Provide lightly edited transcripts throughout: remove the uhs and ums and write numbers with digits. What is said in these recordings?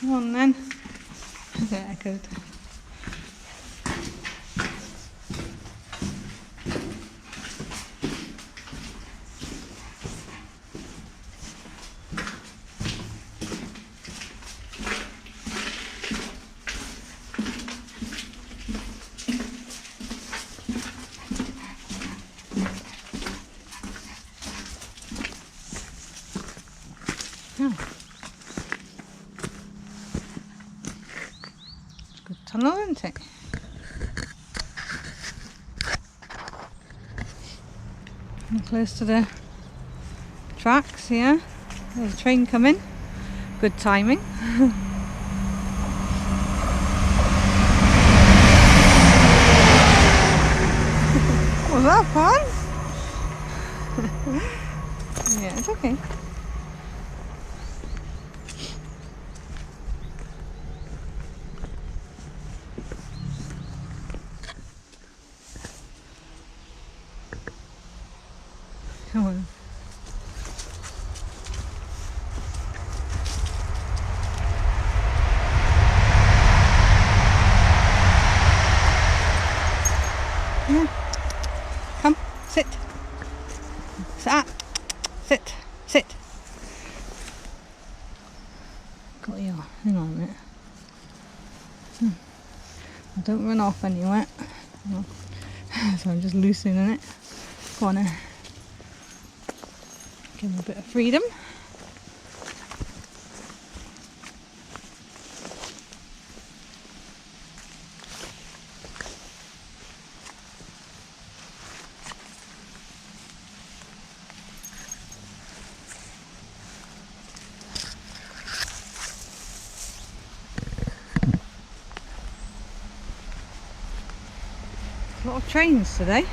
Come on then. Is it echoed? Oh. It's a good tunnel, isn't it? I'm close to the tracks here. There's a train coming. Good timing. What was that fun? Yeah, it's okay. Come on. Yeah. Come, sit. Sit. Sit. Got you. Hang on a minute. Don't run off anywhere. No. So I'm just loosening it. Go on then. Give him a bit of freedom. A lot of trains today.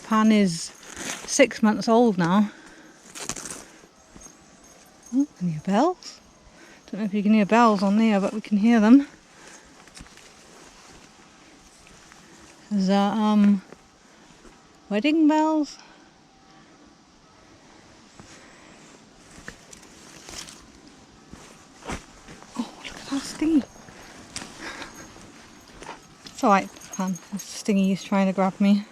Pan is 6 months old now. Oh, can you hear bells? Don't know if you can hear bells on there, but we can hear them. Is that wedding bells? Oh, look at that stingy. It's alright, Pan. Stingy is trying to grab me.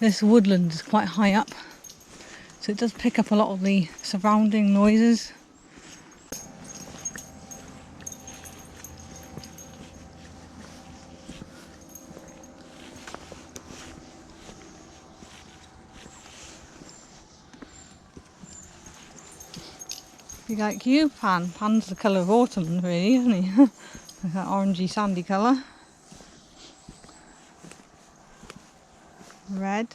This woodland is quite high up, so it does pick up a lot of the surrounding noises. Be like you, Pan. Pan's the colour of autumn, really, isn't he? Like that orangey sandy colour. Red.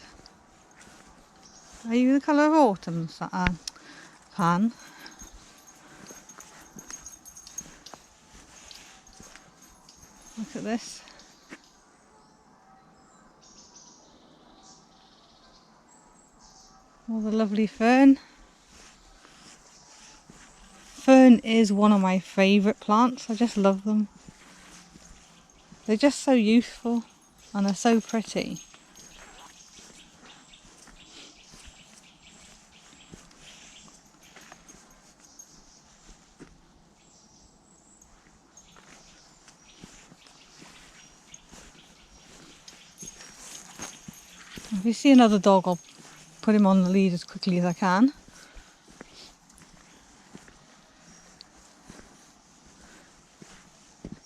Are you the colour of autumn, Pan? Look at this. All the lovely fern. Fern is one of my favourite plants. I just love them. They're just so useful and they're so pretty. If you see another dog, I'll put him on the lead as quickly as I can.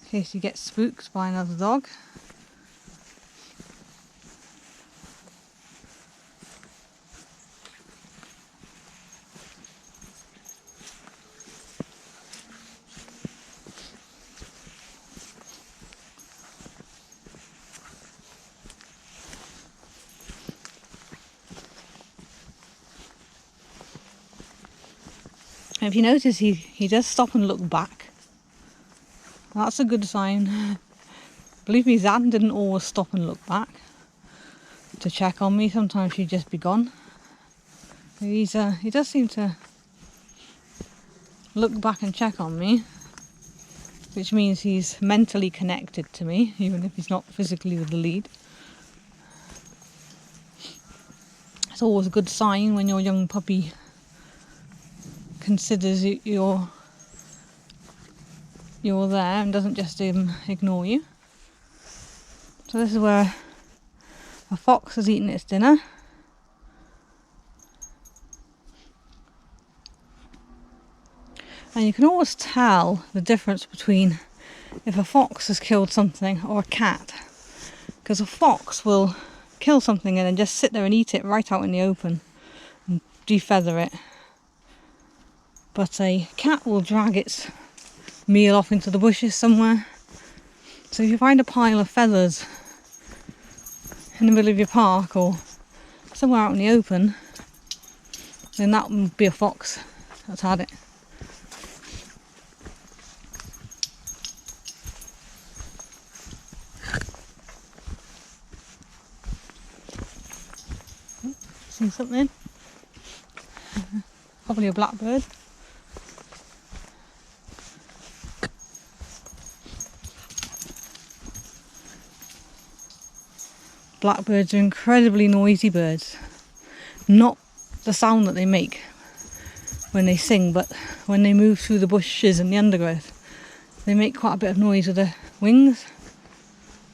In case he gets spooked by another dog. If you notice, he does stop and look back. That's a good sign. Believe me, Zan didn't always stop and look back to check on me. Sometimes she'd just be gone. He does seem to look back and check on me, which means he's mentally connected to me, even if he's not physically with the lead. It's always a good sign when your young puppy considers you're there and doesn't just ignore you. So this is where a fox has eaten its dinner. And you can always tell the difference between if a fox has killed something or a cat. Because a fox will kill something and then just sit there and eat it right out in the open and defeather it. But a cat will drag its meal off into the bushes somewhere. So if you find a pile of feathers in the middle of your park or somewhere out in the open, then that would be a fox that's had it. See something? Probably a blackbird. Blackbirds are incredibly noisy birds. Not the sound that they make when they sing, but when they move through the bushes and the undergrowth. They make quite a bit of noise with their wings.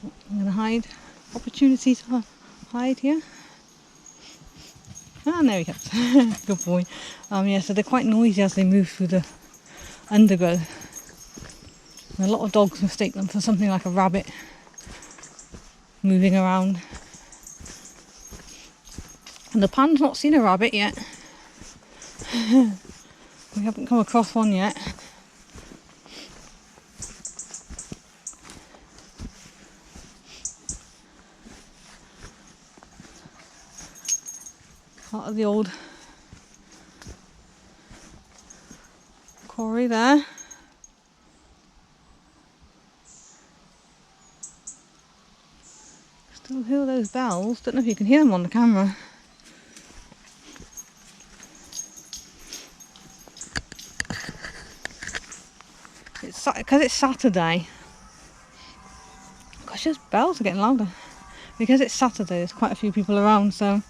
I'm going to hide. Opportunity to hide here. Ah, there he comes. Good boy. Yeah, so they're quite noisy as they move through the undergrowth. And a lot of dogs mistake them for something like a rabbit moving around. And the pan's not seen a rabbit yet. We haven't come across one yet. Part of the old quarry there. Still hear those bells. Don't know if you can hear them on the camera. It's because it's Saturday. Gosh, those bells are getting louder. Because it's Saturday, there's quite a few people around, so I'm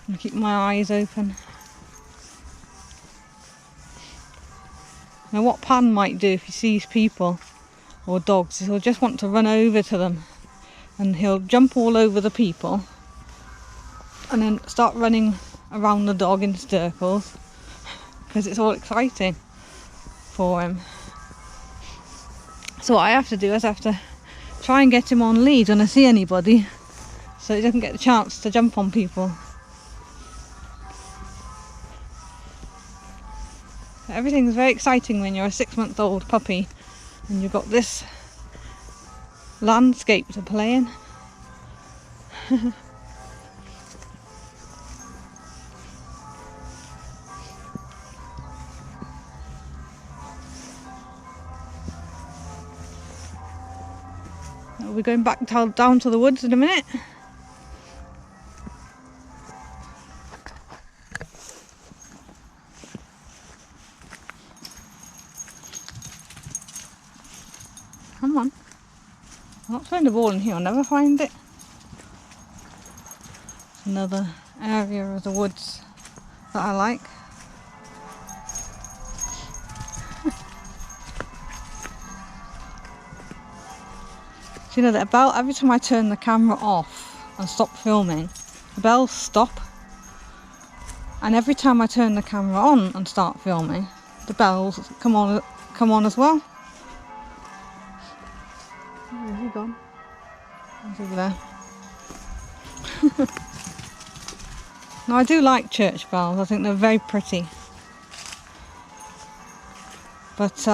going to keep my eyes open. Now what Pan might do if he sees people or dogs is he'll just want to run over to them and he'll jump all over the people and then start running around the dog in circles because it's all exciting for him. So what I have to do is I have to try and get him on lead when I see anybody so he doesn't get the chance to jump on people. Everything's very exciting when you're a 6-month-old puppy and you've got this landscape to play in. We're going back down to the woods in a minute. Come on. I'm not throwing the ball in here, I'll never find it. Another area of the woods that I like. So, you know, that bell, every time I turn the camera off and stop filming, the bells stop. And every time I turn the camera on and start filming, the bells come on as well. Where's he gone? He's over there. Now I do like church bells, I think they're very pretty. But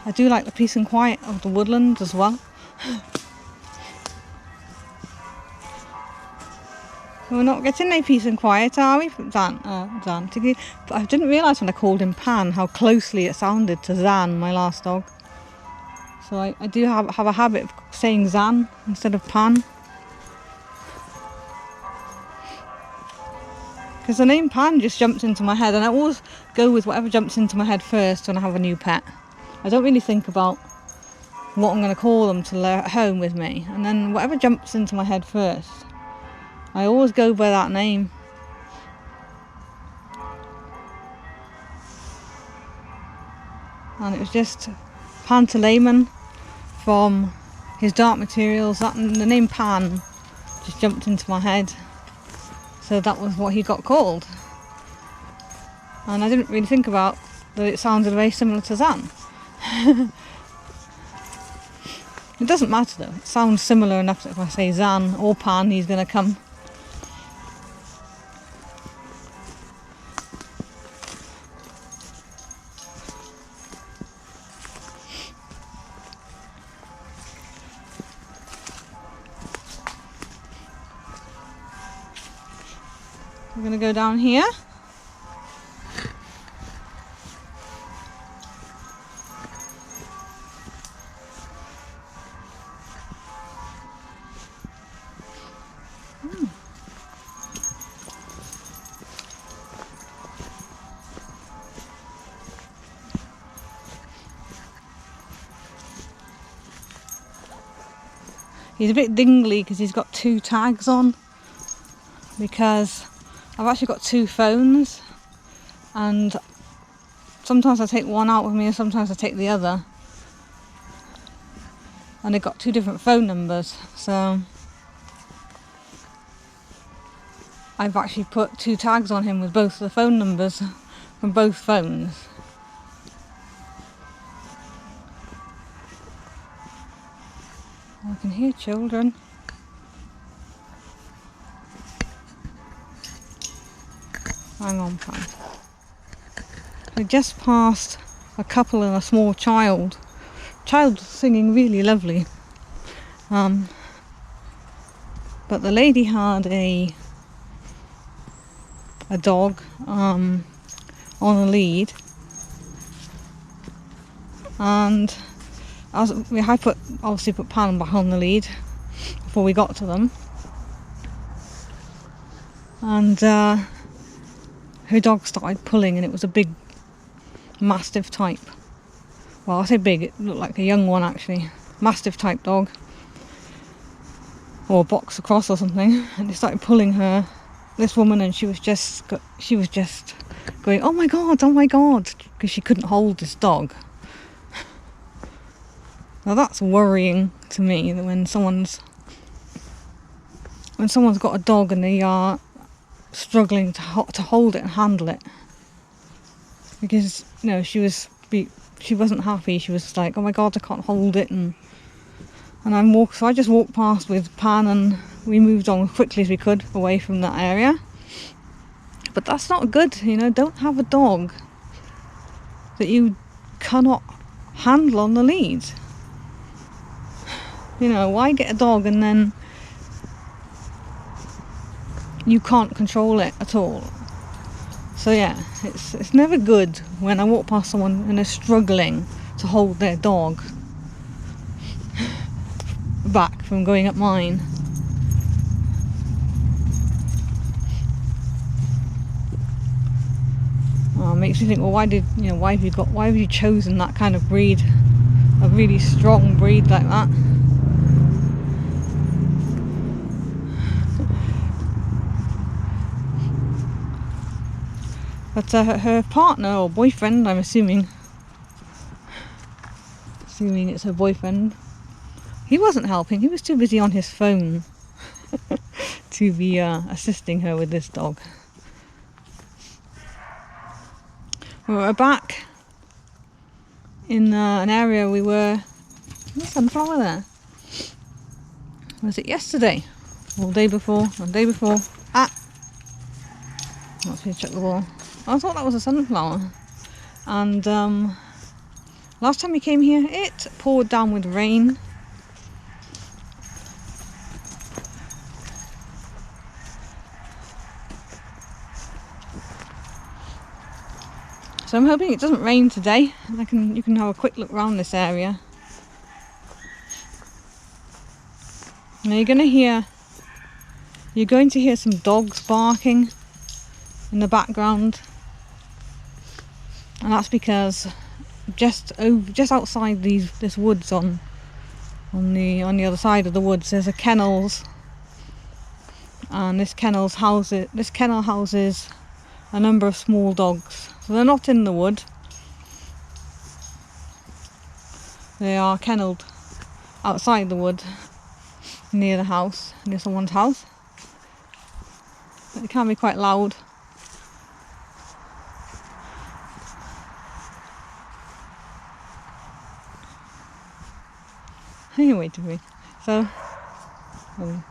I do like the peace and quiet of the woodland as well. We're not getting any peace and quiet, are we, Zan? But I didn't realise when I called him Pan how closely it sounded to Zan, my last dog. So I do have a habit of saying Zan instead of Pan. Because the name Pan just jumps into my head, and I always go with whatever jumps into my head first when I have a new pet. I don't really think about what I'm going to call them till they're at home with me, and then whatever jumps into my head first, I always go by that name. And it was just Pantaleimon from his Dark Materials. The name Pan just jumped into my head, so that was what he got called. And I didn't really think about that it sounded very similar to Zan. It doesn't matter though, it sounds similar enough that if I say Zan or Pan, he's going to come. We're going to go down here. He's a bit dingly because he's got 2 tags on, because I've actually got 2 phones, and sometimes I take one out with me and sometimes I take the other, and they've got 2 different phone numbers, so I've actually put 2 tags on him with both the phone numbers from both phones. I can hear children. Hang on, Pan. I just passed a couple and a small child. Child singing really lovely. But the lady had a dog on a lead, and I obviously put Pan back on the lead before we got to them, and her dog started pulling, and it was a big Mastiff type. Well, I say big, it looked like a young one actually. Mastiff type dog, or box across or something, and it started pulling her, this woman, and she was just going, oh my god, because she couldn't hold this dog. Now that's worrying to me, that when someone's got a dog and they are struggling to hold it and handle it, because she wasn't happy. She was like, oh my god, I can't hold it, and so I just walked past with Pan, and we moved on as quickly as we could away from that area. But that's not good, don't have a dog that you cannot handle on the lead. Why get a dog and then you can't control it at all? So yeah, it's never good when I walk past someone and they're struggling to hold their dog back from going up mine. It makes me think, well, why have you chosen that kind of breed, a really strong breed like that? But her partner or boyfriend, I'm assuming it's her boyfriend, he wasn't helping. He was too busy on his phone to be assisting her with this dog. We're back in an area we were. There's a sunflower there. Was it yesterday? Or the day before? Let's check the wall. I thought that was a sunflower. And last time we came here, it poured down with rain. So I'm hoping it doesn't rain today, and you can have a quick look around this area. Now you're going to hear some dogs barking in the background, and that's because just outside this woods on the other side of the woods there's a kennels, and this kennel houses a number of small dogs. So they're not in the wood, they are kennelled outside the wood near someone's house. But it can be quite loud. Anyway, to me. So, we're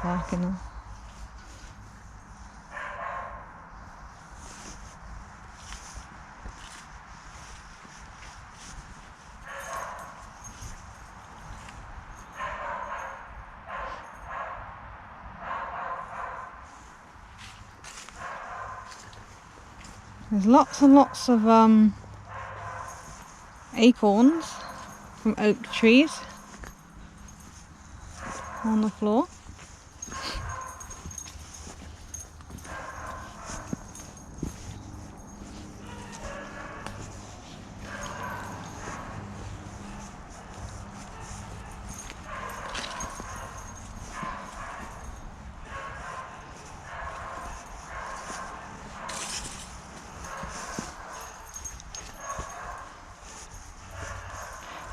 parking now. There's lots and lots of acorns from oak trees on the floor.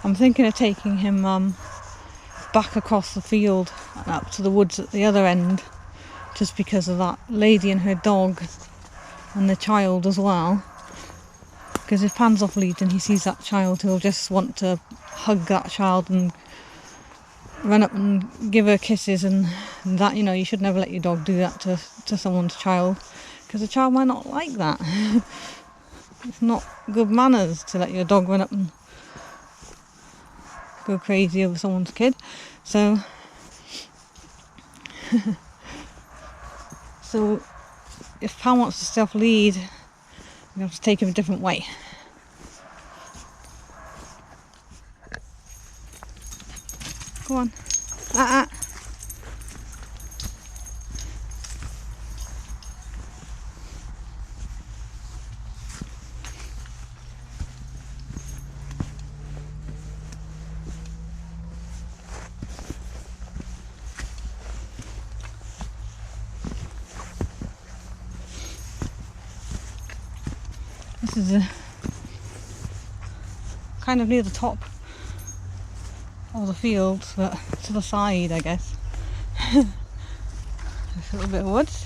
I'm thinking of taking him back across the field and up to the woods at the other end, just because of that lady and her dog and the child as well. Because if Pan's off lead and he sees that child, he'll just want to hug that child and run up and give her kisses, and that, you know, you should never let your dog do that to someone's child, because the child might not like that. It's not good manners to let your dog run up and go crazy over someone's kid. So if Pan wants to stay off lead, we have to take him a different way. Go on. This is kind of near the top of the fields, but to the side, I guess. There's a little bit of woods.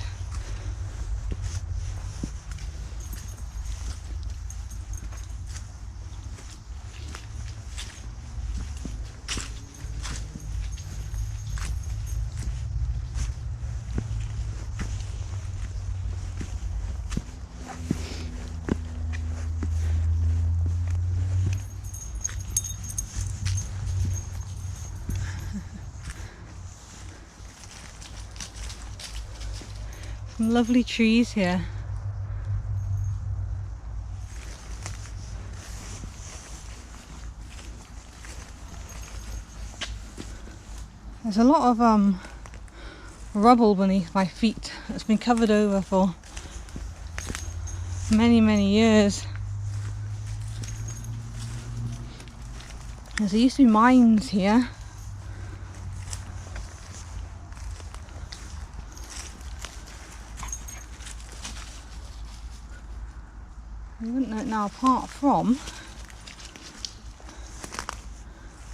Some lovely trees here. There's a lot of rubble beneath my feet that's been covered over for many years. There used to be mines here. I wouldn't know it now, apart from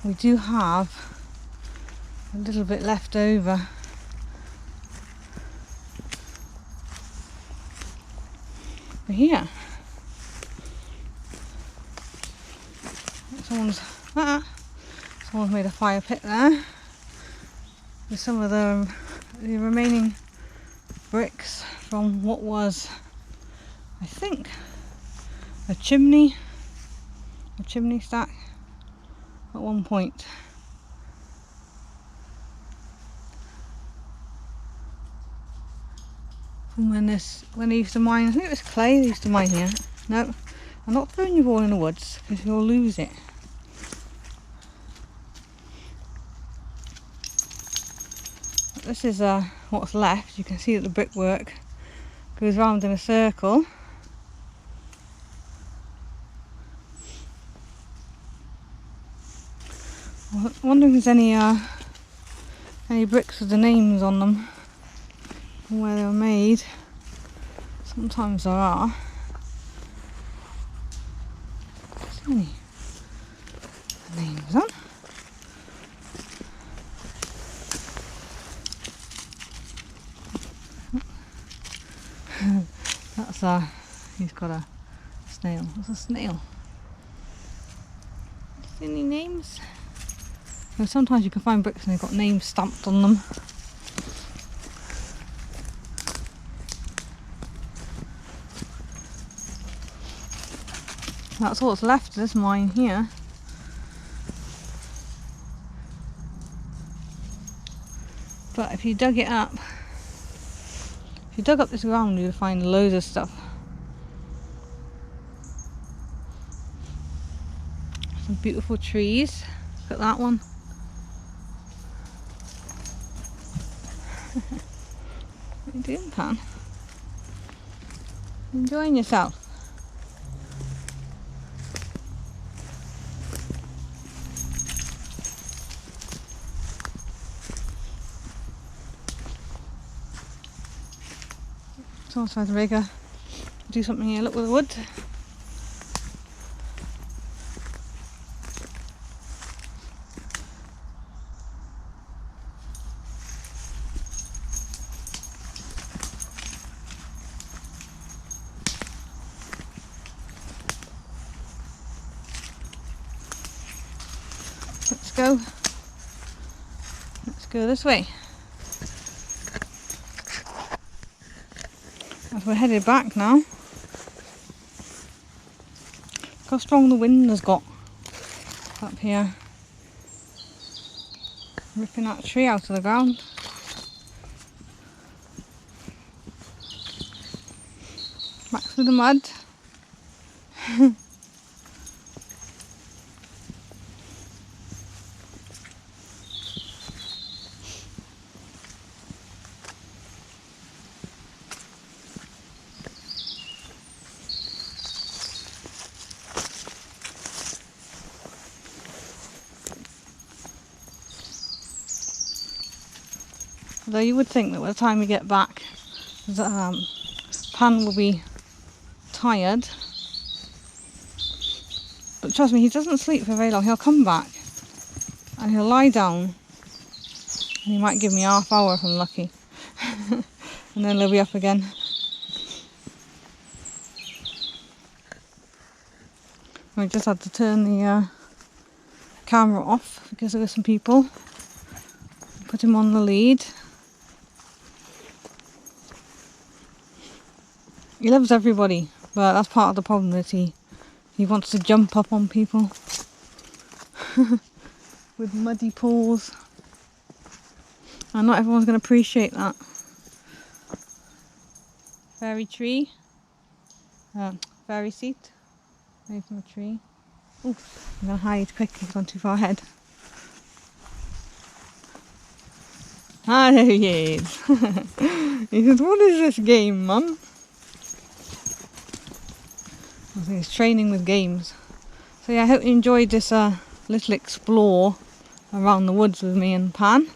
we do have a little bit left over. Here. Someone's made a fire pit there with some of the remaining bricks from what was, I think, a chimney stack at one point. From when they used to mine, I think it was clay they used to mine here. No, I'm not throwing your ball in the woods because you'll lose it. This is what's left. You can see that the brickwork goes round in a circle. I wonder if there's any bricks with the names on them and where they were made. Sometimes there are. See any names on? That's he's got a snail. What's a snail? See any names? You know, sometimes you can find bricks and they've got names stamped on them. That's all that's left of this mine here. But if you dug it up, if you dug up this ground, you'll find loads of stuff. Some beautiful trees. Look at that one. What are you doing, Pan? Enjoying yourself? Sometimes the rigger do something here. Look with the wood. Let's go. Let's go this way. As we're headed back now. Look how strong the wind has got up here. Ripping that tree out of the ground. Back through the mud. Although you would think that by the time we get back, Pan will be tired. But trust me, he doesn't sleep for very long. He'll come back and he'll lie down and he might give me half hour if I'm lucky. And then he'll be up again. I just had to turn the camera off because there were some people. Put him on the lead. He loves everybody, but that's part of the problem, that he wants to jump up on people with muddy paws. And not everyone's going to appreciate that. Fairy tree. Fairy seat. Made from a tree. Oh, I'm going to hide quickly, I've gone too far ahead. Ah, there he is. He says, "What is this game, Mum?" I think he's training with games. So yeah, I hope you enjoyed this little explore around the woods with me and Pan.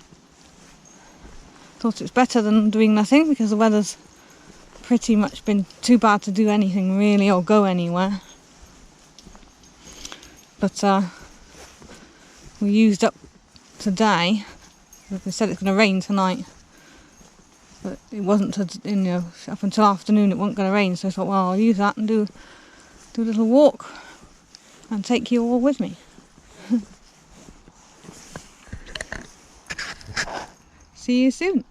Thought it's better than doing nothing because the weather's pretty much been too bad to do anything really or go anywhere. But we used up today. They said it's going to rain tonight, but it wasn't. Up until afternoon it wasn't going to rain. So I thought, well, I'll use that and do a little walk and take you all with me. See you soon.